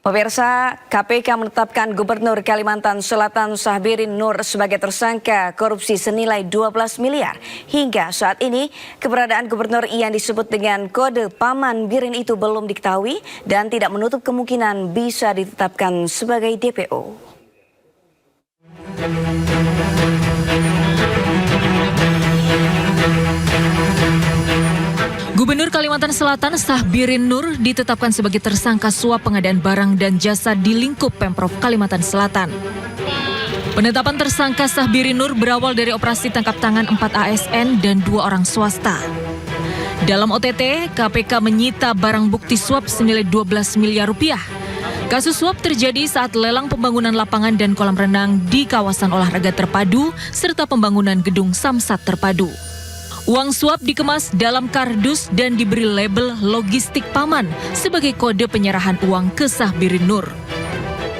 Pemirsa, KPK menetapkan Gubernur Kalimantan Selatan Syahbirin Nur sebagai tersangka korupsi senilai 12 miliar. Hingga saat ini, keberadaan gubernur yang disebut dengan kode Paman Birin itu belum diketahui dan tidak menutup kemungkinan bisa ditetapkan sebagai DPO. Gubernur Kalimantan Selatan Syahbirin Nur ditetapkan sebagai tersangka suap pengadaan barang dan jasa di lingkup Pemprov Kalimantan Selatan. Penetapan tersangka Syahbirin Nur berawal dari operasi tangkap tangan 4 ASN dan 2 orang swasta. Dalam OTT, KPK menyita barang bukti suap senilai 12 miliar rupiah. Kasus suap terjadi saat lelang pembangunan lapangan dan kolam renang di kawasan olahraga terpadu serta pembangunan gedung Samsat terpadu. Uang suap dikemas dalam kardus dan diberi label logistik Paman sebagai kode penyerahan uang ke Syahbirin Nur.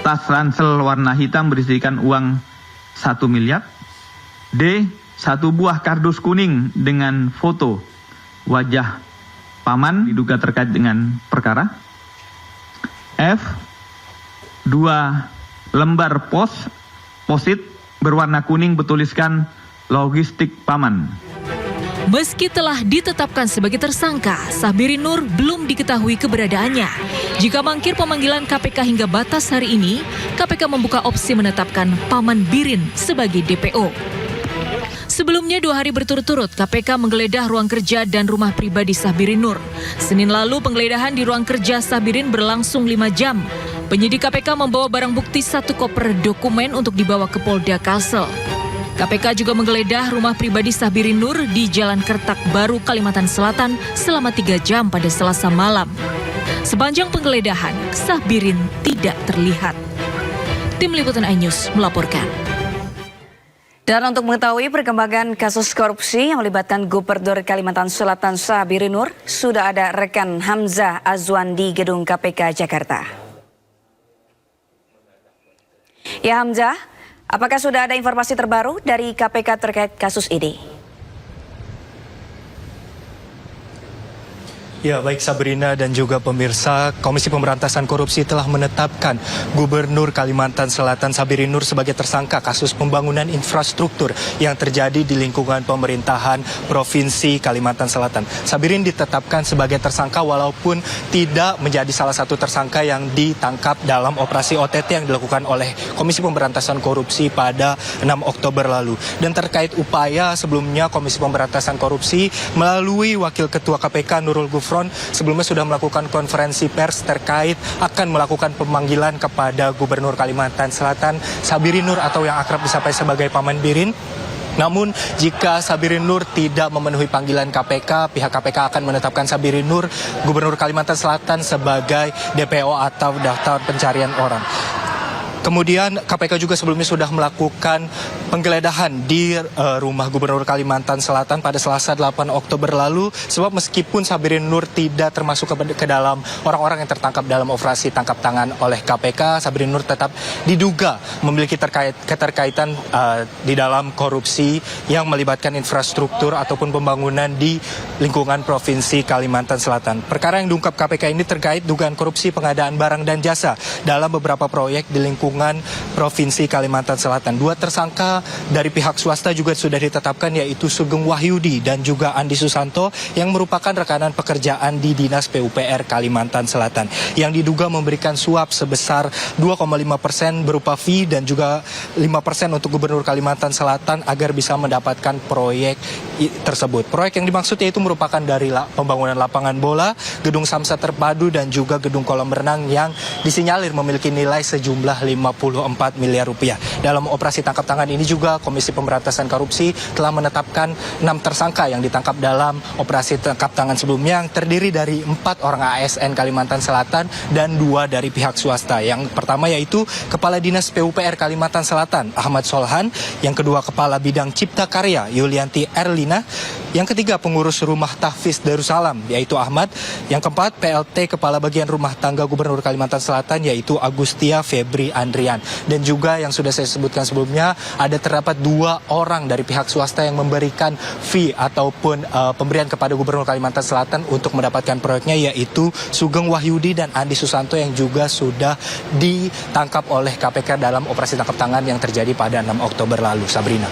Tas ransel warna hitam berisikan uang 1 miliar. D. 1 buah kardus kuning dengan foto wajah Paman diduga terkait dengan perkara. F. 2 lembar posit berwarna kuning bertuliskan logistik Paman. Meski telah ditetapkan sebagai tersangka, Syahbirin Nur belum diketahui keberadaannya. Jika mangkir pemanggilan KPK hingga batas hari ini, KPK membuka opsi menetapkan Paman Birin sebagai DPO. Sebelumnya 2 hari berturut-turut, KPK menggeledah ruang kerja dan rumah pribadi Syahbirin Nur. Senin lalu penggeledahan di ruang kerja Syahbirin berlangsung 5 jam. Penyidik KPK membawa barang bukti 1 koper dokumen untuk dibawa ke Polda Kalsel. KPK juga menggeledah rumah pribadi Syahbirin Nur di Jalan Kertak Baru, Kalimantan Selatan selama 3 jam pada Selasa malam. Sepanjang penggeledahan, Syahbirin tidak terlihat. Tim Liputan iNews melaporkan. Dan untuk mengetahui perkembangan kasus korupsi yang melibatkan Gubernur Kalimantan Selatan Syahbirin Nur, sudah ada rekan Hamzah Azwan di Gedung KPK Jakarta. Ya Hamzah, apakah sudah ada informasi terbaru dari KPK terkait kasus ini? Ya, baik Sabrina dan juga pemirsa, Komisi Pemberantasan Korupsi telah menetapkan Gubernur Kalimantan Selatan Syahbirin Nur sebagai tersangka kasus pembangunan infrastruktur yang terjadi di lingkungan pemerintahan Provinsi Kalimantan Selatan. Syahbirin ditetapkan sebagai tersangka walaupun tidak menjadi salah satu tersangka yang ditangkap dalam operasi OTT yang dilakukan oleh Komisi Pemberantasan Korupsi pada 6 Oktober lalu. Dan terkait upaya sebelumnya Komisi Pemberantasan Korupsi melalui Wakil Ketua KPK Nurul Gufron sebelumnya sudah melakukan konferensi pers terkait akan melakukan pemanggilan kepada Gubernur Kalimantan Selatan Syahbirin Nur atau yang akrab disapa sebagai Paman Birin. Namun jika Syahbirin Nur tidak memenuhi panggilan KPK, pihak KPK akan menetapkan Syahbirin Nur Gubernur Kalimantan Selatan sebagai DPO atau daftar pencarian orang. Kemudian KPK juga sebelumnya sudah melakukan penggeledahan di rumah Gubernur Kalimantan Selatan pada Selasa 8 Oktober lalu. Sebab meskipun Syahbirin Nur tidak termasuk ke dalam orang-orang yang tertangkap dalam operasi tangkap tangan oleh KPK, Syahbirin Nur tetap diduga memiliki keterkaitan di dalam korupsi yang melibatkan infrastruktur ataupun pembangunan di lingkungan Provinsi Kalimantan Selatan. Perkara yang diungkap KPK ini terkait dugaan korupsi pengadaan barang dan jasa dalam beberapa proyek di lingkungan Provinsi Kalimantan Selatan. 2 tersangka dari pihak swasta juga sudah ditetapkan, yaitu Sugeng Wahyudi dan juga Andi Susanto yang merupakan rekanan pekerjaan di Dinas PUPR Kalimantan Selatan yang diduga memberikan suap sebesar 2,5% berupa fee dan juga 5% untuk Gubernur Kalimantan Selatan agar bisa mendapatkan proyek tersebut. Proyek yang dimaksud yaitu merupakan dari pembangunan lapangan bola, gedung Samsat terpadu dan juga gedung kolam renang yang disinyalir memiliki nilai sejumlah 54 miliar rupiah. Dalam operasi tangkap tangan ini juga Komisi Pemberantasan Korupsi telah menetapkan 6 tersangka yang ditangkap dalam operasi tangkap tangan sebelumnya yang terdiri dari 4 orang ASN Kalimantan Selatan dan 2 dari pihak swasta. Yang pertama yaitu Kepala Dinas PUPR Kalimantan Selatan Ahmad Solhan, yang kedua Kepala Bidang Cipta Karya Yulianti Erlina, yang ketiga Pengurus Rumah Tahfiz Darussalam yaitu Ahmad, yang keempat PLT Kepala Bagian Rumah Tangga Gubernur Kalimantan Selatan yaitu Agustia Febri Andi. Andrian. Dan juga yang sudah saya sebutkan sebelumnya, ada terdapat 2 orang dari pihak swasta yang memberikan fee ataupun pemberian kepada Gubernur Kalimantan Selatan untuk mendapatkan proyeknya, yaitu Sugeng Wahyudi dan Andi Susanto yang juga sudah ditangkap oleh KPK dalam operasi tangkap tangan yang terjadi pada 6 Oktober lalu. Sabrina.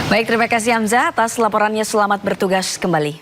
Baik, terima kasih Hamzah atas laporannya. Selamat bertugas kembali.